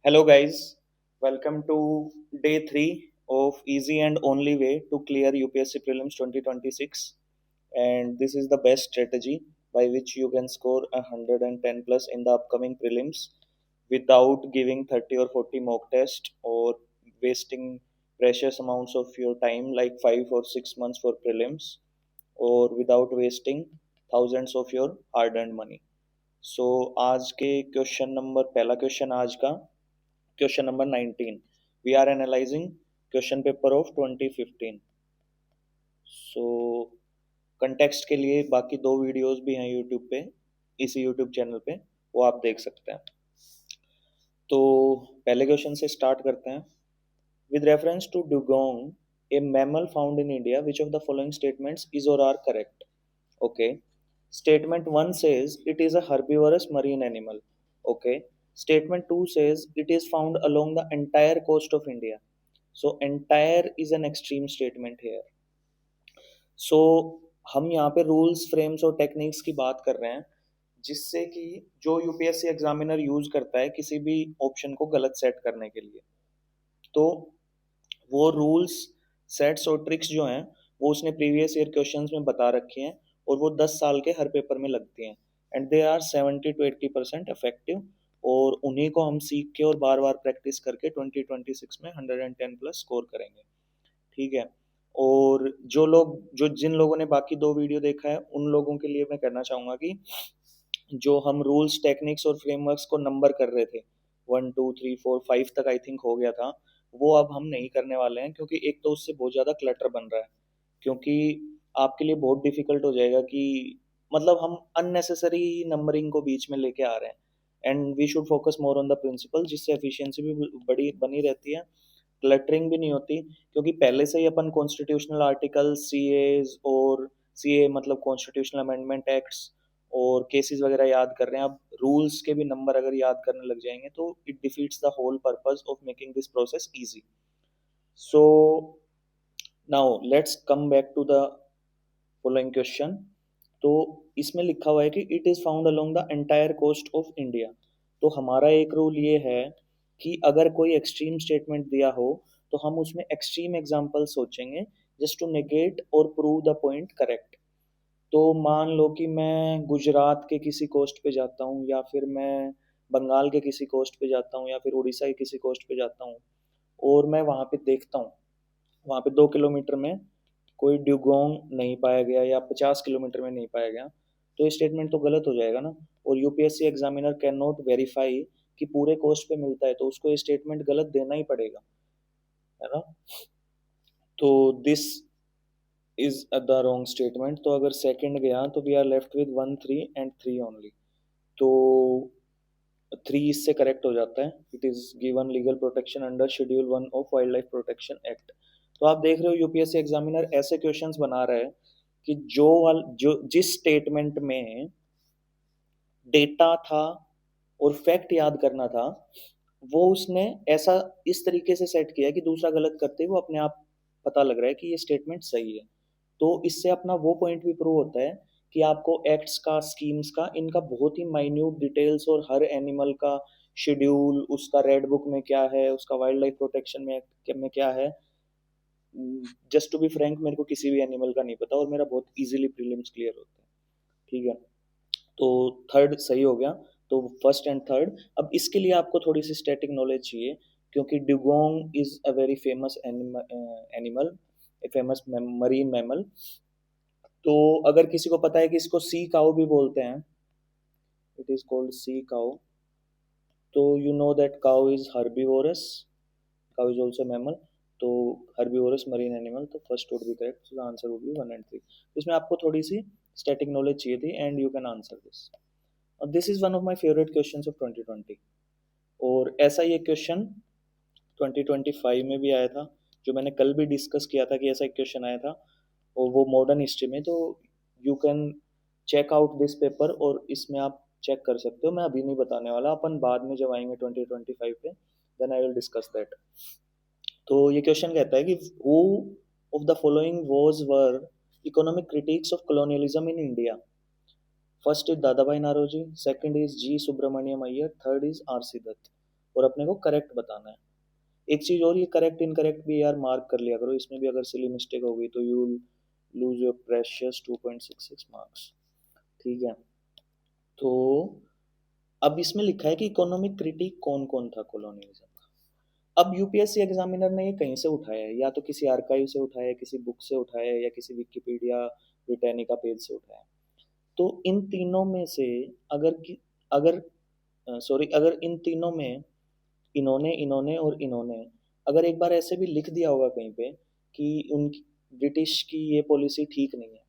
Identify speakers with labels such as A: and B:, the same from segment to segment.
A: Hello, guys. Welcome to day 3 of Easy and Only Way to Clear UPSC Prelims 2026. And this is the best strategy by which you can score 110 plus in the upcoming prelims without giving 30 or 40 mock tests or wasting precious amounts of your time like 5 or 6 months for prelims or without wasting thousands of your hard earned money. So आज के question number पहला question आज का question number 19 we are analysing question paper of 2015. So context के लिए बाकी दो videos भी हैं यूट्यूब पे, इसी यूट्यूब चैनल पे, वो आप देख सकते हैं. तो पहले क्वेश्चन से स्टार्ट करते हैं. With reference to dugong, a mammal found in India, which of the following statements is or are correct? Okay. Statement 1 says it is a herbivorous marine animal. Okay. Statement 2 says it is found along the entire coast of India. So entire is an extreme statement here. So हम यहाँ पे rules frames और techniques की बात कर रहे हैं जिससे कि जो यूपीएससी एग्जामिनर यूज करता है किसी भी ऑप्शन को गलत सेट करने के लिए, तो वो रूल्स सेट्स और ट्रिक्स जो हैं वो उसने प्रीवियस ईयर क्वेश्चंस में बता रखी हैं और वो 10 साल के हर पेपर में लगती हैं. And they are 70 to 80% effective और उन्हीं को हम सीख के और बार बार प्रैक्टिस करके 2026 में 110 प्लस स्कोर करेंगे. ठीक है. और जो जिन लोगों ने बाकी दो वीडियो देखा है उन लोगों के लिए मैं कहना चाहूँगा कि जो हम रूल्स टेक्निक्स और फ्रेमवर्क्स को नंबर कर रहे थे 1 2 3 4 5 तक आई थिंक हो गया था, वो अब हम नहीं करने वाले हैं क्योंकि एक तो उससे बहुत ज़्यादा क्लटर बन रहा है. क्योंकि आपके लिए बहुत डिफिकल्ट हो जाएगा कि मतलब हम अननेसेसरी नंबरिंग को बीच में लेके आ रहे हैं. And we should focus more on the principle जिससे एफिशिएंसी भी बड़ी बनी रहती है, क्लटरिंग भी नहीं होती. क्योंकि पहले से ही अपन कॉन्स्टिट्यूशनल आर्टिकल सी ए मतलब कॉन्स्टिट्यूशनल अमेंडमेंट एक्ट्स और केसेस वगैरह याद कर रहे हैं. अब रूल्स के भी नंबर अगर याद करने लग जाएंगे तो it defeats the whole purpose of making this process easy. So now let's come back to the following question. तो इसमें लिखा हुआ है कि it is found along the entire coast of India. तो हमारा एक रूल ये है कि अगर कोई एक्सट्रीम स्टेटमेंट दिया हो तो हम उसमें एक्सट्रीम एग्जांपल सोचेंगे जस्ट टू नेगेट और प्रूव द पॉइंट करेक्ट. तो मान लो कि मैं गुजरात के किसी कोस्ट पे जाता हूँ या फिर मैं बंगाल के किसी कोस्ट पे जाता हूँ या फिर उड़ीसा के किसी कोस्ट पे जाता हूँ और मैं वहाँ पे देखता हूँ वहाँ पे 2 किलोमीटर में कोई ड्यूगोंग नहीं पाया गया या 50 किलोमीटर में नहीं पाया गया, तो ये स्टेटमेंट तो गलत हो जाएगा ना. और UPSC examiner can not verify कि पूरे कोस्ट पे मिलता है, तो उसको ये स्टेटमेंट गलत देना ही पड़ेगा, है ना. तो this is the wrong statement. तो अगर सेकंड गया तो we are left with 1 3 and 3 only. तो 3 इससे करेक्ट हो जाता है. It is given legal protection under schedule 1 of wildlife protection act. तो आप देख रहे हो यूपीएससी एग्जामिनर ऐसे क्वेश्चंस बना रहा है कि जो जिस स्टेटमेंट में डेटा था और फैक्ट याद करना था वो उसने ऐसा इस तरीके से सेट किया कि दूसरा गलत करते हुए अपने आप पता लग रहा है कि ये स्टेटमेंट सही है. तो इससे अपना वो पॉइंट भी प्रूव होता है कि आपको एक्ट्स का, स्कीम्स का, इनका बहुत ही माइन्यूट डिटेल्स और हर एनिमल का शेड्यूल, उसका रेड बुक में क्या है, उसका वाइल्ड लाइफ प्रोटेक्शन में क्या है. जस्ट टू बी फ्रैंक मेरे को किसी भी एनिमल का नहीं पता और मेरा बहुत इजीली प्रीलिम्स क्लियर होता है. ठीक है. तो थर्ड सही हो गया. तो फर्स्ट एंड थर्ड. अब इसके लिए आपको थोड़ी सी स्टैटिक नॉलेज चाहिए क्योंकि dugong is a very famous animal, a famous marine mammal. तो अगर किसी को पता है कि इसको सी काउ भी बोलते हैं, it is called sea cow, तो you know that cow is herbivorous, cow is also mammal. तो हर्बीवोरस मरीन एनिमल, तो first would be correct. So the answer would be 1 and 3. इसमें आपको थोड़ी सी स्टैटिक नॉलेज चाहिए थी and you can answer this. This is one of my favourite questions of 2020. और ऐसा ही एक क्वेश्चन 2025 में भी आया था जो मैंने कल भी डिस्कस किया था कि ऐसा एक क्वेश्चन आया था और वो मॉडर्न हिस्ट्री में. तो you can check out this paper और इसमें आप चेक कर सकते हो. मैं अभी नहीं बताने वाला, अपन बाद में जब आएंगे 2025 पे then I will discuss that. तो ये क्वेश्चन कहता है कि who of the following was were economic critics of colonialism in India. First is Dadabhai Naoroji, second is G Subramania Iyer, third is R C Dutt. और अपने को करेक्ट बताना है। एक चीज और, ये करेक्ट इनकरेक्ट भी यार मार्क कर लिया करो, इसमें भी अगर सिली मिस्टेक हो गई तो you lose your precious 2.66 marks. ठीक है, तो अब इसमें लिखा है कि इकोनॉमिक क्रिटिक कौन कौन था कॉलोनियलिज्म का। अब यूपीएससी एग्जामिनर ने ये कहीं से उठाया है, या तो किसी आर्काइव से उठाया है, किसी बुक से उठाया है, या किसी विकिपीडिया ब्रिटानिका पेज से उठाया है। तो इन तीनों में से अगर अगर सॉरी, अगर इन तीनों में इन्होंने इन्होंने और इन्होंने अगर एक बार ऐसे भी लिख दिया होगा कहीं पे कि उनकी ब्रिटिश की ये पॉलिसी ठीक नहीं है,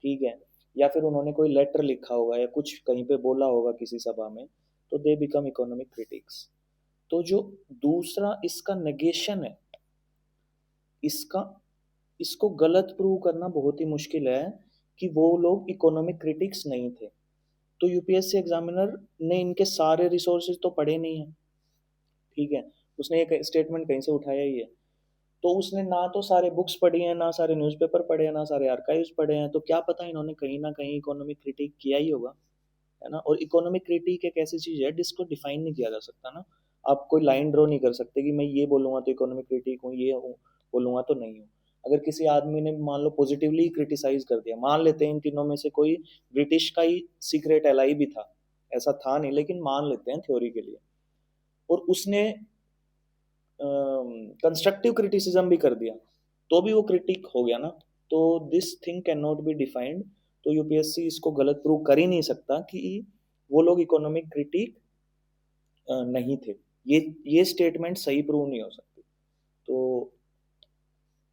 A: ठीक है, या फिर उन्होंने कोई लेटर लिखा होगा या कुछ कहीं पे बोला होगा किसी सभा में, तो दे बिकम इकोनॉमिक क्रिटिक्स। तो जो दूसरा इसका नेगेशन है, इसका इसको गलत प्रूव करना बहुत ही मुश्किल है कि वो लोग इकोनॉमिक क्रिटिक्स नहीं थे। तो यूपीएससी एग्जामिनर ने इनके सारे रिसोर्सेज तो पढ़े नहीं है, ठीक है, उसने एक स्टेटमेंट कहीं से उठाया ही है। तो उसने ना तो सारे बुक्स पढ़ी हैं, ना सारे न्यूज़पेपर पढ़े हैं, ना सारे आर्काइव्स पढ़े हैं, तो क्या पता इन्होंने कहीं ना कहीं इकोनॉमिक क्रिटिक किया ही होगा, है ना। और इकोनॉमिक क्रिटिक एक ऐसी चीज है जिसको डिफाइन नहीं किया जा सकता ना। आप कोई लाइन ड्रॉ नहीं कर सकते कि मैं ये बोलूंगा तो इकोनॉमिक क्रिटिक हूँ, ये हूँ बोलूंगा तो नहीं हूँ। अगर किसी आदमी ने मान लो पॉजिटिवली क्रिटिसाइज कर दिया, मान लेते हैं इन तीनों में से कोई ब्रिटिश का ही सीक्रेट एलाई भी था, ऐसा था नहीं लेकिन मान लेते हैं थ्योरी के लिए, और उसने कंस्ट्रक्टिव क्रिटिसिज्म भी कर दिया, तो भी वो क्रिटिक हो गया ना। तो this thing can not be defined. तो यूपीएससी इसको गलत प्रूव कर ही नहीं सकता कि वो लोग इकोनॉमिक क्रिटिक नहीं थे। ये स्टेटमेंट सही प्रूव नहीं हो सकती। तो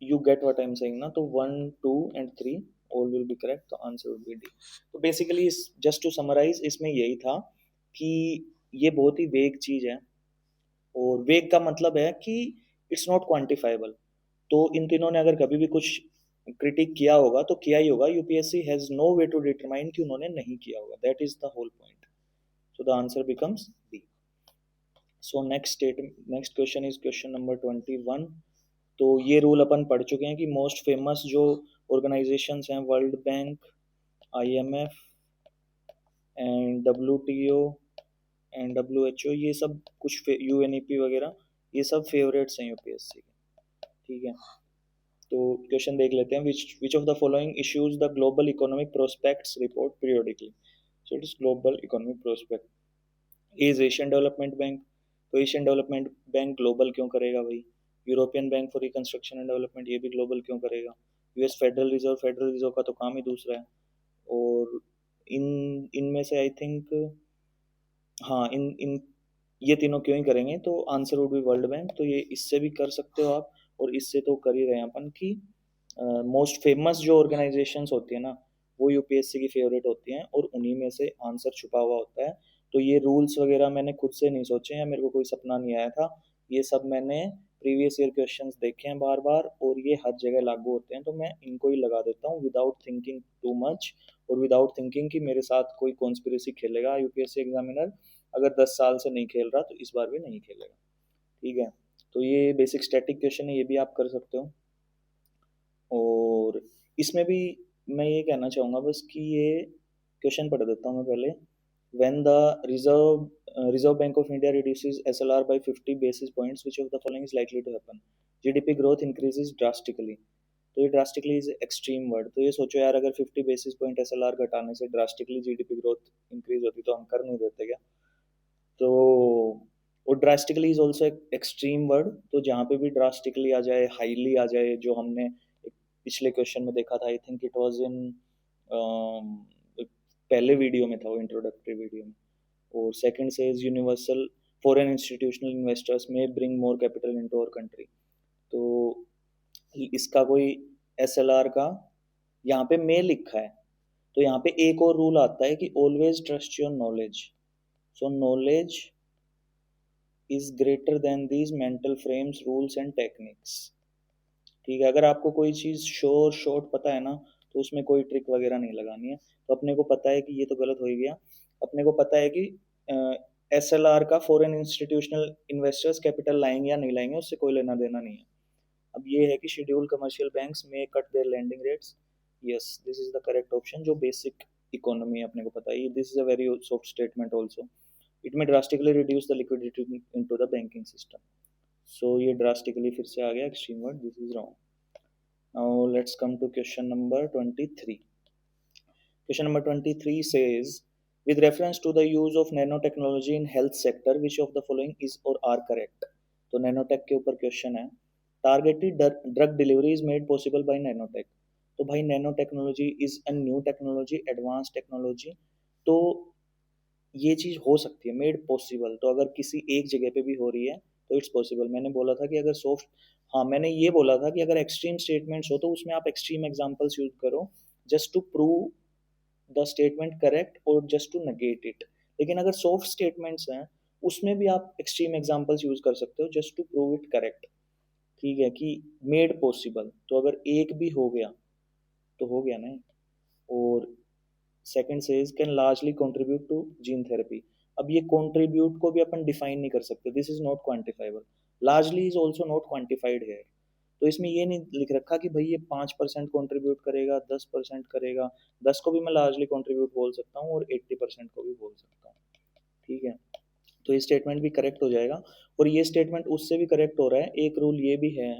A: you get what I am saying ना। तो 1, 2 and 3 all will be correct, तो आंसर विल बी डी। तो बेसिकली जस्ट टू समराइज, इसमें यही था कि ये बहुत ही वेग चीज है, और वेग का मतलब है कि इट्स नॉट क्वांटिफाइबल। तो इन तीनों ने अगर कभी भी कुछ क्रिटिक किया होगा तो किया ही होगा, UPSC has no way to determine कि उन्होंने नहीं किया होगा, that is the whole point. So the answer becomes B. So next question is question number 21। तो ये रूल अपन पढ़ चुके हैं कि मोस्ट फेमस जो ऑर्गेनाइजेशंस हैं, World Bank, IMF and WTO and WHO, ये सब कुछ यूएनईपी वगैरह, ये सब फेवरेट्स हैं यूपीएससी के, ठीक है। तो क्वेश्चन देख लेते हैं, विच of the following issues the global economic prospects report periodically. So it is global economic prospect. Is Asian development bank. तो एशियन डेवलपमेंट बैंक ग्लोबल क्यों करेगा भाई। European bank for reconstruction and development, ये भी global क्यों करेगा। US federal reserve का तो काम ही दूसरा है। और इन इनमें से आई थिंक, हाँ, इन इन ये तीनों क्यों ही करेंगे, तो answer would B world bank. तो ये इससे भी कर सकते हो आप, और इससे तो कर ही रहे हैं अपन कि मोस्ट फेमस जो ऑर्गेनाइजेशंस होती है ना, वो यूपीएससी की फेवरेट होती हैं, और उन्हीं में से आंसर छुपा हुआ होता है। तो ये रूल्स वगैरह मैंने खुद से नहीं सोचे हैं, मेरे को कोई सपना नहीं आया था, ये सब मैंने प्रीवियस ईयर क्वेश्चंस देखे हैं बार बार, और ये हर जगह लागू होते हैं, तो मैं इनको ही लगा देता हूँ विदाउट थिंकिंग टू मच, और विदाउट थिंकिंग कि मेरे साथ कोई कॉन्स्पिरेसी खेलेगा यूपीएससी एग्जामिनर। अगर 10 साल से नहीं खेल रहा तो इस बार भी नहीं खेलेगा, ठीक है। तो ये बेसिक स्टैटिक क्वेश्चन है, ये भी आप कर सकते हो। और इसमें भी मैं ये कहना चाहूँगा बस कि ये क्वेश्चन पढ़ देता हूँ मैं पहले। When the Reserve Bank of India reduces SLR by 50 basis points, which of the following is likely to happen? GDP growth increases drastically. तो ये ड्रास्टिकली इज एक्सट्रीम वर्ड, तो ये सोचो यार, अगर 50 बेसिस पॉइंट एसएलआर घटाने से ड्रास्टिकली जीडीपी ग्रोथ इंक्रीज होती तो हम कर नहीं देते क्या। तो और drastically is also extreme word, तो जहाँ पे भी ड्रास्टिकली आ जाए, हाईली आ जाए, जो हमने पिछले क्वेश्चन में देखा था, I think it was in पहले वीडियो में था, वो इंट्रोडक्टरी वीडियो में। और सेकंड से is universal foreign institutional investors may bring more capital into our country. तो इसका कोई एसएलआर का यहाँ पे में लिखा है, तो यहाँ पे एक और रूल आता है कि always trust your knowledge. So knowledge is greater than these mental frames, rules and techniques, ठीक है। अगर आपको कोई चीज़ श्योर शॉर्ट पता है ना, तो उसमें कोई ट्रिक वगैरह नहीं लगानी है। तो अपने को पता है कि ये तो गलत हो ही गया, अपने को पता है कि एसएलआर का फॉरेन इंस्टीट्यूशनल इन्वेस्टर्स कैपिटल लाएंगे या नहीं लाएंगे, उससे कोई लेना देना नहीं है। अब ये है कि scheduled commercial banks may cut their lending rates, yes this is the correct option. जो बेसिक इकोनॉमी अपने को पता है, this is a very soft statement also. It may drastically reduce the liquidity into the banking system. So ये drastically फिर से आ गया extreme word, this is wrong. Now let's come to question number 23. Question number 23 says, with reference to the use of nanotechnology in health sector, which of the following is or are correct? तो nanotech के ऊपर question है. Targeted drug delivery is made possible by nanotech. तो भाई nanotechnology is a new technology, advanced technology. तो ये चीज हो सकती है, मेड पॉसिबल. तो अगर किसी एक जगह पे भी हो रही है तो इट्स पॉसिबल. मैंने बोला था कि अगर सॉफ्ट, हाँ मैंने ये बोला था कि अगर एक्सट्रीम स्टेटमेंट्स हो तो उसमें आप एक्सट्रीम एग्जांपल्स यूज करो just to prove the statement correct और जस्ट टू नेगेट इट. लेकिन अगर सॉफ्ट स्टेटमेंट्स हैं उसमें भी आप एक्सट्रीम एग्जांपल्स यूज कर सकते हो just to prove it correct. ठीक है, कि मेड पॉसिबल. तो अगर एक भी हो गया तो हो गया ना. और second says can largely contribute to gene therapy. अब ये कंट्रीब्यूट को भी अपन डिफाइन नहीं कर सकते, this is not quantifiable. Largely is also not quantified है. तो इसमें ये नहीं लिख रखा कि भाई ये 5% कंट्रीब्यूट करेगा, 10% करेगा. 10 को भी मैं लार्जली कंट्रीब्यूट बोल सकता हूँ और 80% को भी बोल सकता हूँ. ठीक है, तो ये स्टेटमेंट भी करेक्ट हो जाएगा. और ये स्टेटमेंट उससे भी करेक्ट हो रहा है. एक रूल ये भी है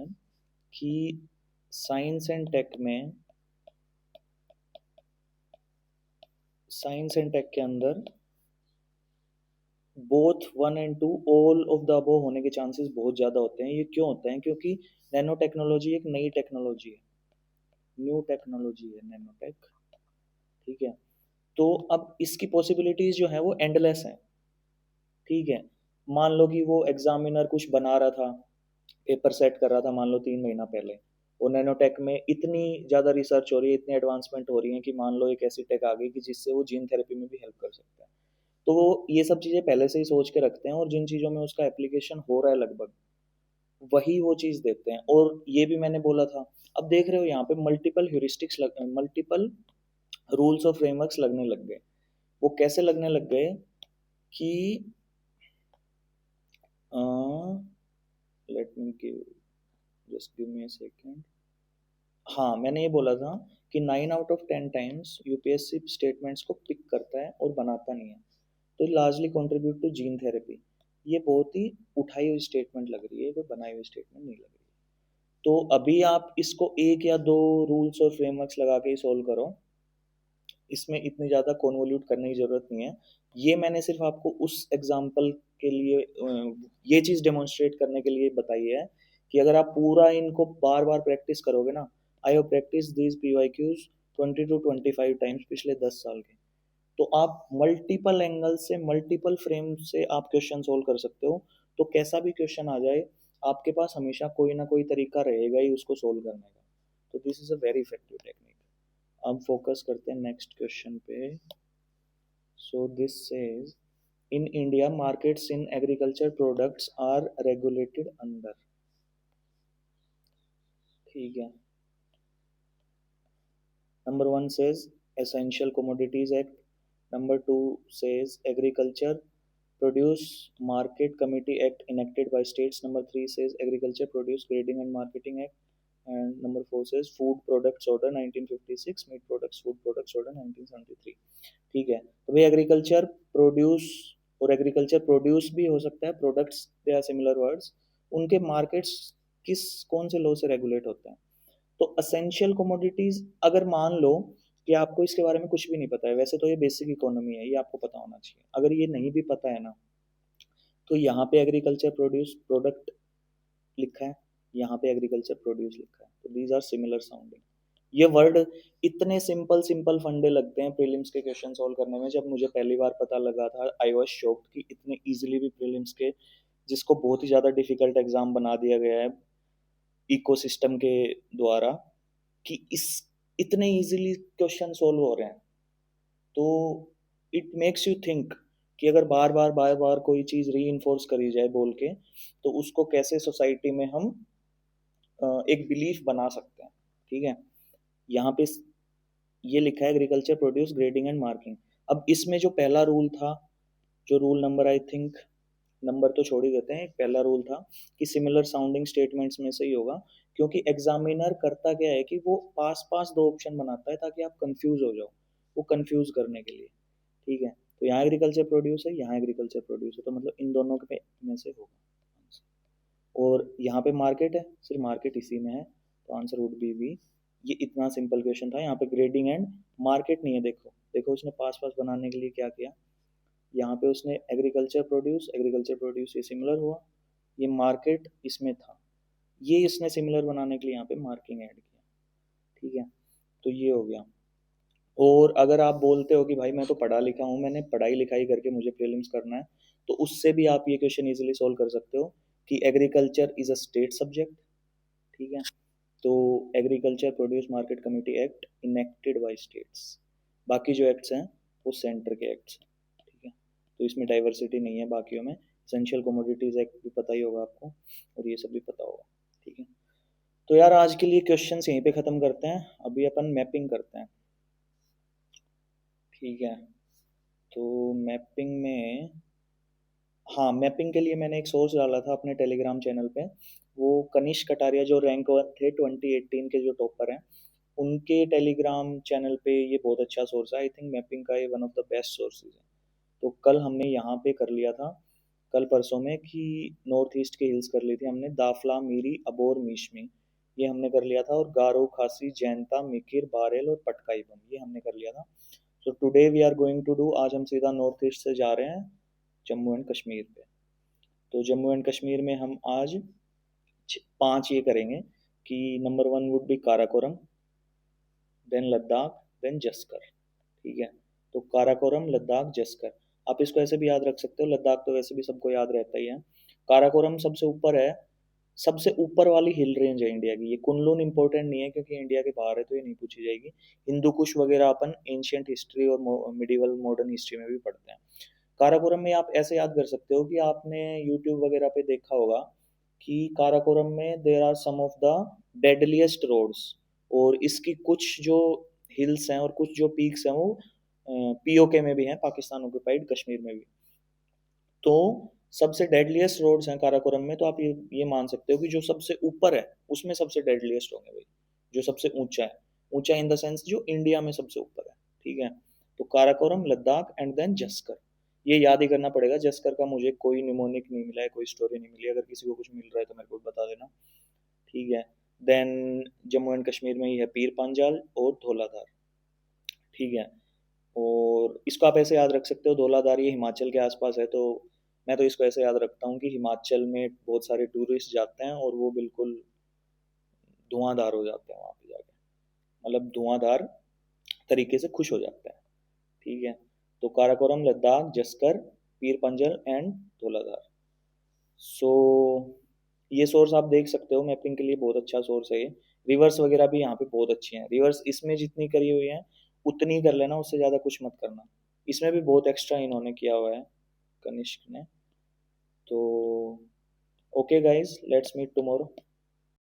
A: कि साइंस एंड टेक में, साइंस एंड टेक के अंदर both 1 and 2 all of the above होने के चांसेस बहुत ज़्यादा होते हैं. ये क्यों होते हैं? क्योंकि नैनो टेक्नोलॉजी एक नई टेक्नोलॉजी है, न्यू टेक्नोलॉजी है नैनोटेक. ठीक है, तो अब इसकी पॉसिबिलिटीज जो है वो एंडलेस है. ठीक है, मान लो कि वो एग्जामिनर कुछ बना रहा था, पेपर सेट कर रहा था मान लो 3 महीना पहले, और नैनोटेक में इतनी ज़्यादा रिसर्च हो रही है, इतनी एडवांसमेंट हो रही है कि मान लो एक ऐसी टेक आ गई कि जिससे वो जीन थेरेपी में भी हेल्प कर सकता है. तो वो ये सब चीज़ें पहले से ही सोच के रखते हैं और जिन चीज़ों में उसका एप्लीकेशन हो रहा है लगभग वही वो चीज़ देते हैं. और ये भी मैंने बोला था. अब देख रहे हो यहाँ पे मल्टीपल ह्यूरिस्टिक्स मल्टीपल रूल्स और फ्रेमवर्क्स लगने लग गए. वो कैसे लगने लग गए कि let me give, just give me a second. हाँ मैंने ये बोला था कि 9 out of 10 times UPSC statements को पिक करता है और बनाता नहीं है. तो largely contribute to gene therapy. ये बहुत ही उठाई हुई स्टेटमेंट लग रही है, कोई बनाई हुई स्टेटमेंट नहीं लग रही. तो अभी आप इसको एक या दो रूल्स और फ्रेमवर्क्स लगा के ही सोल्व करो, इसमें इतनी ज़्यादा कॉन्वोल्यूट करने की ज़रूरत नहीं है. ये मैंने सिर्फ आपको उस एग्जाम्पल के लिए ये चीज़ डेमोन्स्ट्रेट करने के लिए बताई है कि अगर आप पूरा इनको बार बार प्रैक्टिस करोगे ना. I have practice these P Y Qs 20 to 25 times पिछले 10 साल के. तो आप मल्टीपल एंगल से, मल्टीपल फ्रेम से आप क्वेश्चन सोल्व कर सकते हो. तो कैसा भी क्वेश्चन आ जाए आपके पास हमेशा कोई ना कोई तरीका रहेगा ही उसको सोल्व करने का. तो this is a very effective technique. अब फोकस करते हैं नेक्स्ट क्वेश्चन पे. So this says in India markets in agriculture products are regulated under. ठीक है, number 1 says Essential Commodities Act. Number 2 says Agriculture Produce Market Committee Act enacted by states. Number 3 says Agriculture Produce Grading and Marketing Act. And number 4 says Food Products Order 1956, Meat Products Food Products Order 1973. ठीक है, तो भाई agriculture produce और agriculture produce भी हो सकता है, products they are similar words. उनके मार्केट्स किस कौन से लॉ से रेगुलेट होते हैं? तो असेंशियल कमोडिटीज, अगर मान लो कि आपको इसके बारे में कुछ भी नहीं पता है, वैसे तो ये बेसिक इकोनॉमी है, ये आपको पता होना चाहिए. अगर ये नहीं भी पता है ना, तो यहाँ पे एग्रीकल्चर प्रोड्यूस प्रोडक्ट लिखा है, यहाँ पे एग्रीकल्चर प्रोड्यूस लिखा है, तो दीज आर सिमिलर साउंडिंग. ये वर्ड इतने सिंपल सिंपल फंडे लगते हैं प्रीलिम्स के क्वेश्चन सॉल्व करने में. जब मुझे पहली बार पता लगा था आई वाज शॉक्ड कि इतने इजीली भी प्रीलिम्स के, जिसको बहुत ही ज़्यादा डिफिकल्ट एग्जाम बना दिया गया है इकोसिस्टम के द्वारा, कि इस इतने इजीली क्वेश्चन सोल्व हो रहे हैं. तो इट मेक्स यू थिंक कि अगर बार बार बार बार कोई चीज़ री इन्फोर्स करी जाए बोल के, तो उसको कैसे सोसाइटी में हम एक बिलीफ बना सकते हैं. ठीक है, यहाँ पे ये लिखा है agriculture produce grading and marking. अब इसमें जो पहला रूल था, जो rule number I think, number तो छोड़ ही देते हैं, एक पहला रूल था कि सिमिलर साउंडिंग स्टेटमेंट्स में से ही होगा. क्योंकि एग्जामिनर करता क्या है कि वो पास पास दो ऑप्शन बनाता है ताकि आप कंफ्यूज हो जाओ, वो कंफ्यूज करने के लिए. ठीक है, तो यहाँ एग्रीकल्चर प्रोड्यूस है, यहाँ एग्रीकल्चर प्रोड्यूस है, तो मतलब इन दोनों के में से होगा। और यहाँ पे मार्केट है, सिर्फ मार्केट इसी में है, तो आंसर वुड बी। ये इतना सिंपल क्वेश्चन था, यहाँ पे ग्रेडिंग एंड मार्केट नहीं है। देखो देखो उसने पास पास बनाने के लिए क्या किया, यहाँ पे उसने एग्रीकल्चर प्रोड्यूस ये सिमिलर हुआ, ये मार्केट इसमें था, ये इसने सिमिलर बनाने के लिए यहाँ पे मार्किंग ऐड किया। ठीक है, तो ये हो गया। और अगर आप बोलते हो कि भाई मैं तो पढ़ा लिखा हूँ, मैंने पढ़ाई लिखाई करके मुझे प्रीलिम्स करना है, तो उससे भी आप ये क्वेश्चन इजीली सॉल्व कर सकते हो कि agriculture is a state subject. ठीक है, तो agriculture produce market committee act enacted bye states, बाकी जो एक्ट्स हैं वो सेंटर के एक्ट्स हैं। ठीक है, तो इसमें डाइवर्सिटी नहीं है बाकियों में। एसेंशियल कमोडिटीज एक्ट भी पता ही होगा आपको, और ये सब भी पता होगा। ठीक है, तो यार आज के लिए क्वेश्चन यहीं पे ख़त्म करते हैं, अभी अपन मैपिंग करते हैं। ठीक है, तो मैपिंग में, हाँ मैपिंग के लिए मैंने एक सोर्स डाला था अपने टेलीग्राम चैनल पे, वो कनिष्क कटारिया जो रैंक 1 थे 2018 के जो टॉपर हैं, उनके टेलीग्राम चैनल पे ये बहुत अच्छा सोर्स है। आई थिंक मैपिंग का ये one of the best sources है। तो कल हमने यहाँ पे कर लिया था, कल परसों में, कि नॉर्थ ईस्ट के हिल्स कर ली थी हमने, दाफला, मीरी, अबोर, मीशमी, ये हमने कर लिया था। और गारो, खासी, जैंता, मिकिर, बारेल और पटकाई बम, ये हमने कर लिया था। So today we are going to do, आज हम सीधा नॉर्थ ईस्ट से जा रहे हैं जम्मू एंड कश्मीर पे। तो जम्मू एंड कश्मीर में हम आज 5 ये करेंगे कि number 1 would be Karakoram, then Ladakh, then Zanskar. ठीक है, तो काराकोरम, लद्दाख, जस्कर, आप इसको ऐसे भी याद रख सकते हो, लद्दाख तो वैसे भी सबको याद रहता ही है। काराकोरम सबसे ऊपर है, सबसे ऊपर वाली हिल रेंज है इंडिया की। ये कुनलुन इंपॉर्टेंट नहीं है क्योंकि इंडिया के बाहर है, तो ये नहीं पूछी जाएगी। हिंदू कुश वगैरह अपन एंशियंट हिस्ट्री और मिडिवल मॉडर्न हिस्ट्री में भी पढ़ते हैं। काराकोरम में आप ऐसे याद कर सकते हो कि आपने यूट्यूब वगैरह पे देखा होगा कि काराकोरम में there are some of the deadliest roads, और इसकी कुछ जो हिल्स हैं और कुछ जो पीक्स हैं वो पीओके में भी हैं, पाकिस्तान ऑक्युपाइड कश्मीर में भी। तो सबसे डेडलीस्ट रोड्स हैं काराकोरम में, तो आप ये मान सकते हो कि जो सबसे ऊपर है उसमें सबसे डेडलीस्ट होंगे भाई, जो सबसे ऊंचा है, ऊंचा इन द सेंस जो इंडिया में सबसे ऊपर है। ठीक है, तो काराकोरम, लद्दाख एंड देन जस्कर, ये याद ही करना पड़ेगा। जस्कर का मुझे कोई निमोनिक नहीं मिला है, कोई स्टोरी नहीं मिली, अगर किसी को कुछ मिल रहा है तो मेरे को बता देना। ठीक है, देन जम्मू एंड कश्मीर में ही है पीर पांजाल और धौलाधार। ठीक है, और इसको आप ऐसे याद रख सकते हो, धौलाधार ये हिमाचल के आसपास है, तो मैं तो इसको ऐसे याद रखता हूँ कि हिमाचल में बहुत सारे टूरिस्ट जाते हैं और वो बिल्कुल धुआंधार हो जाते हैं वहाँ पे जाके, मतलब धुआंधार तरीके से खुश हो जाते हैं। ठीक है, तो काराकोरम, लद्दाख, जस्कर, पीर पंजल एंड धौलाधार। सो ये सोर्स आप देख सकते हो मैपिंग के लिए, बहुत अच्छा सोर्स है ये। रिवर्स वगैरह भी यहाँ पे बहुत अच्छी हैं, रिवर्स इसमें जितनी करी हुई है उतनी कर लेना, उससे ज़्यादा कुछ मत करना। इसमें भी बहुत एक्स्ट्रा इन्होंने किया हुआ है कनिष्क ने। तो okay guys, let's meet tomorrow.